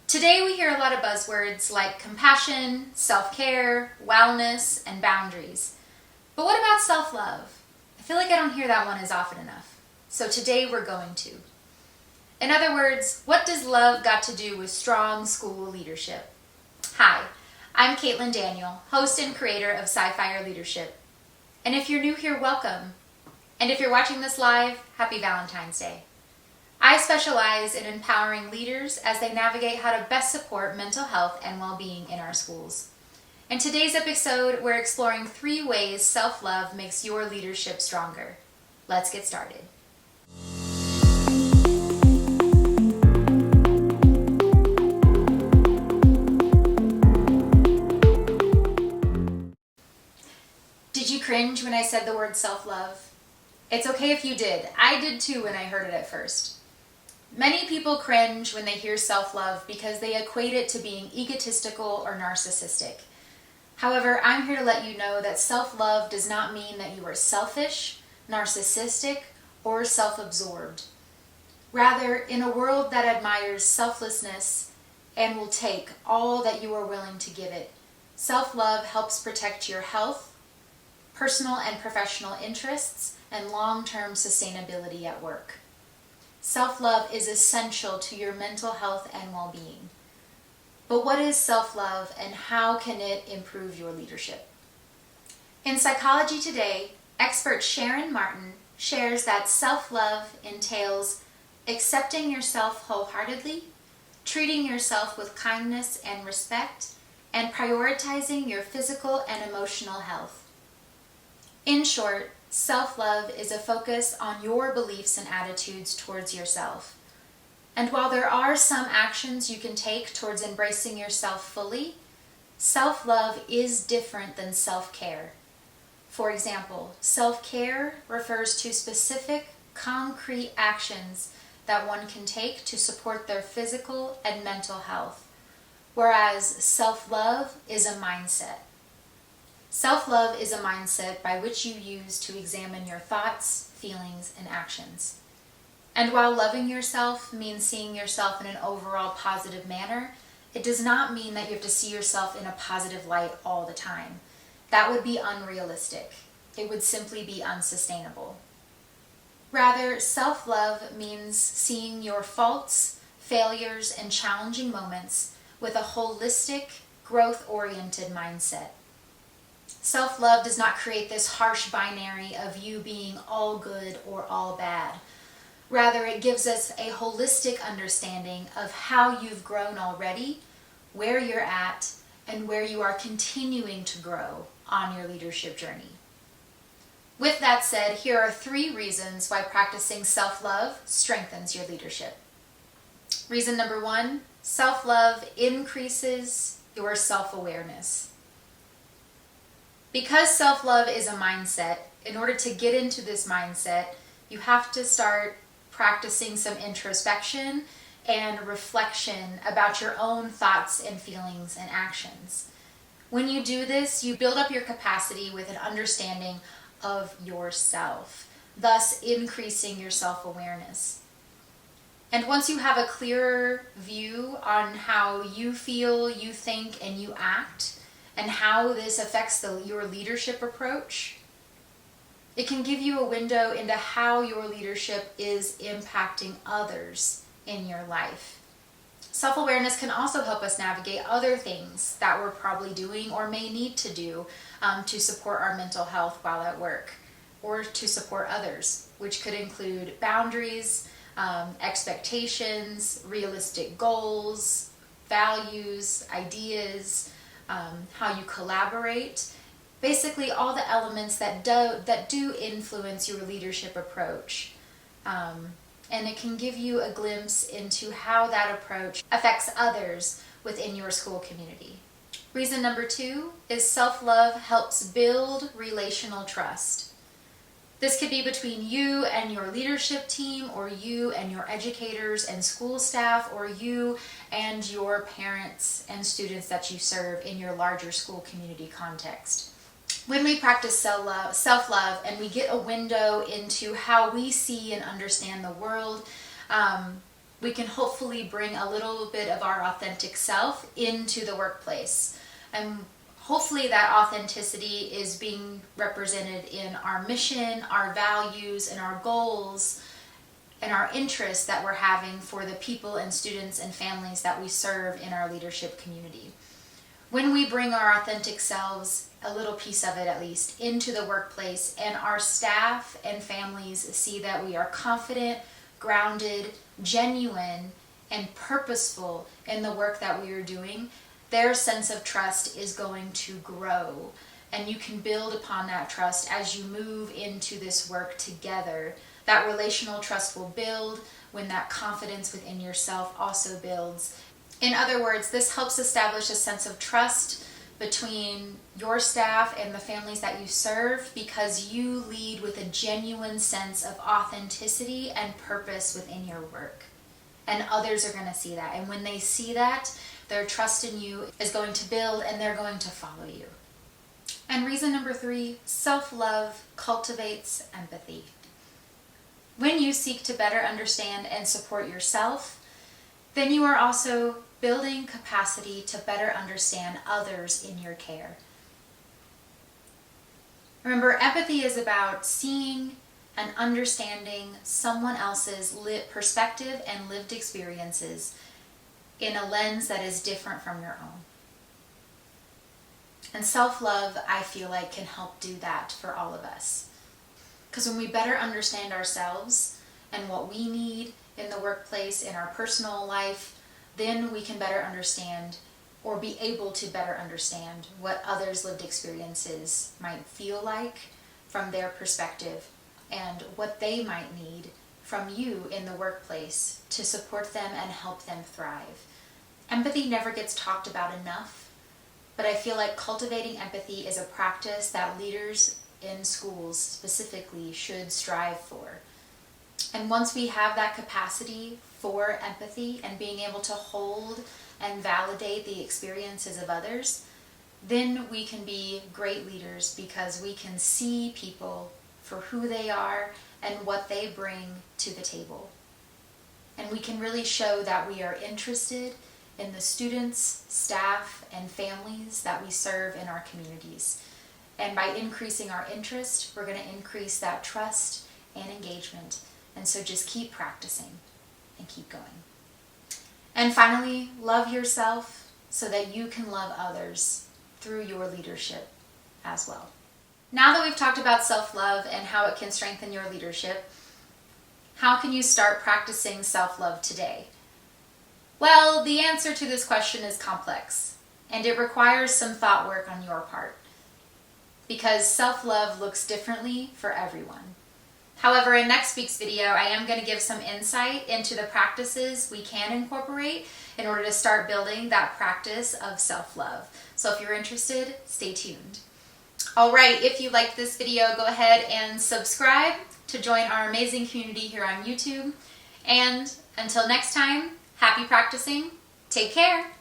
Today we hear a lot of buzzwords like compassion, self-care, wellness, and boundaries. But what about self-love? I feel like I don't hear that one as often enough. So today we're going to. In other words, what does love got to do with strong school leadership? Hi, I'm Caitlin Daniel, host and creator of Sci-Fire Leadership. And if you're new here, welcome. And if you're watching this live, happy Valentine's Day. I specialize in empowering leaders as they navigate how to best support mental health and well-being in our schools. In today's episode, we're exploring 3 ways self-love makes your leadership stronger. Let's get started. Did you cringe when I said the word self-love? It's okay if you did. I did too when I heard it at first. Many people cringe when they hear self-love because they equate it to being egotistical or narcissistic. However, I'm here to let you know that self-love does not mean that you are selfish, narcissistic, or self-absorbed. Rather, in a world that admires selflessness and will take all that you are willing to give it, self-love helps protect your health, personal and professional interests, and long-term sustainability at work. Self-love is essential to your mental health and well-being. But what is self-love and how can it improve your leadership? In Psychology Today, expert Sharon Martin shares that self-love entails accepting yourself wholeheartedly, treating yourself with kindness and respect, and prioritizing your physical and emotional health. In short, self-love is a focus on your beliefs and attitudes towards yourself. And while there are some actions you can take towards embracing yourself fully, self-love is different than self-care. For example, self-care refers to specific, concrete actions that one can take to support their physical and mental health, whereas self-love is a mindset. Self-love is a mindset by which you use to examine your thoughts, feelings, and actions. And while loving yourself means seeing yourself in an overall positive manner, it does not mean that you have to see yourself in a positive light all the time. That would be unrealistic. It would simply be unsustainable. Rather, self-love means seeing your faults, failures, and challenging moments with a holistic, growth-oriented mindset. Self-love does not create this harsh binary of you being all good or all bad. Rather, it gives us a holistic understanding of how you've grown already, where you're at, and where you are continuing to grow on your leadership journey. With that said, here are 3 reasons why practicing self-love strengthens your leadership. Reason number 1, self-love increases your self-awareness. Because self-love is a mindset, in order to get into this mindset, you have to start practicing some introspection and reflection about your own thoughts and feelings and actions. When you do this, you build up your capacity with an understanding of yourself, thus increasing your self-awareness. And once you have a clearer view on how you feel, you think, and you act, and how this affects your leadership approach, it can give you a window into how your leadership is impacting others in your life. Self-awareness can also help us navigate other things that we're probably doing or may need to do to support our mental health while at work, or to support others, which could include boundaries, expectations, realistic goals, values, ideas, how you collaborate, basically all the elements that do influence your leadership approach. And it can give you a glimpse into how that approach affects others within your school community. Reason number 2 is self-love helps build relational trust. This could be between you and your leadership team, or you and your educators and school staff, or you and your parents and students that you serve in your larger school community context. When we practice self-love and we get a window into how we see and understand the world, we can hopefully bring a little bit of our authentic self into the workplace. And hopefully that authenticity is being represented in our mission, our values, and our goals, and our interests that we're having for the people and students and families that we serve in our leadership community. When we bring our authentic selves, a little piece of it at least, into the workplace, and our staff and families see that we are confident, grounded, genuine, and purposeful in the work that we are doing, their sense of trust is going to grow. And you can build upon that trust as you move into this work together. That relational trust will build when that confidence within yourself also builds. In other words, this helps establish a sense of trust between your staff and the families that you serve, because you lead with a genuine sense of authenticity and purpose within your work. And others are going to see that. And when they see that, their trust in you is going to build and they're going to follow you. And reason number 3, self-love cultivates empathy. When you seek to better understand and support yourself, then you are also building capacity to better understand others in your care. Remember, empathy is about seeing and understanding someone else's perspective and lived experiences in a lens that is different from your own. And self-love, I feel like, can help do that for all of us. Because when we better understand ourselves and what we need in the workplace, in our personal life, then we can better understand, or be able to better understand, what others' lived experiences might feel like from their perspective, and what they might need from you in the workplace to support them and help them thrive. Empathy never gets talked about enough, but I feel like cultivating empathy is a practice that leaders in schools specifically should strive for. And once we have that capacity for empathy and being able to hold and validate the experiences of others, then we can be great leaders, because we can see people for who they are and what they bring to the table. And we can really show that we are interested in the students, staff, and families that we serve in our communities. And by increasing our interest, we're going to increase that trust and engagement. And so just keep practicing and keep going. And finally, love yourself so that you can love others through your leadership as well. Now that we've talked about self-love and how it can strengthen your leadership, how can you start practicing self-love today? Well, the answer to this question is complex, and it requires some thought work on your part, because self-love looks differently for everyone. However, in next week's video, I am going to give some insight into the practices we can incorporate in order to start building that practice of self-love. So if you're interested, stay tuned. All right, if you liked this video, go ahead and subscribe to join our amazing community here on YouTube. And until next time, happy practicing. Take care.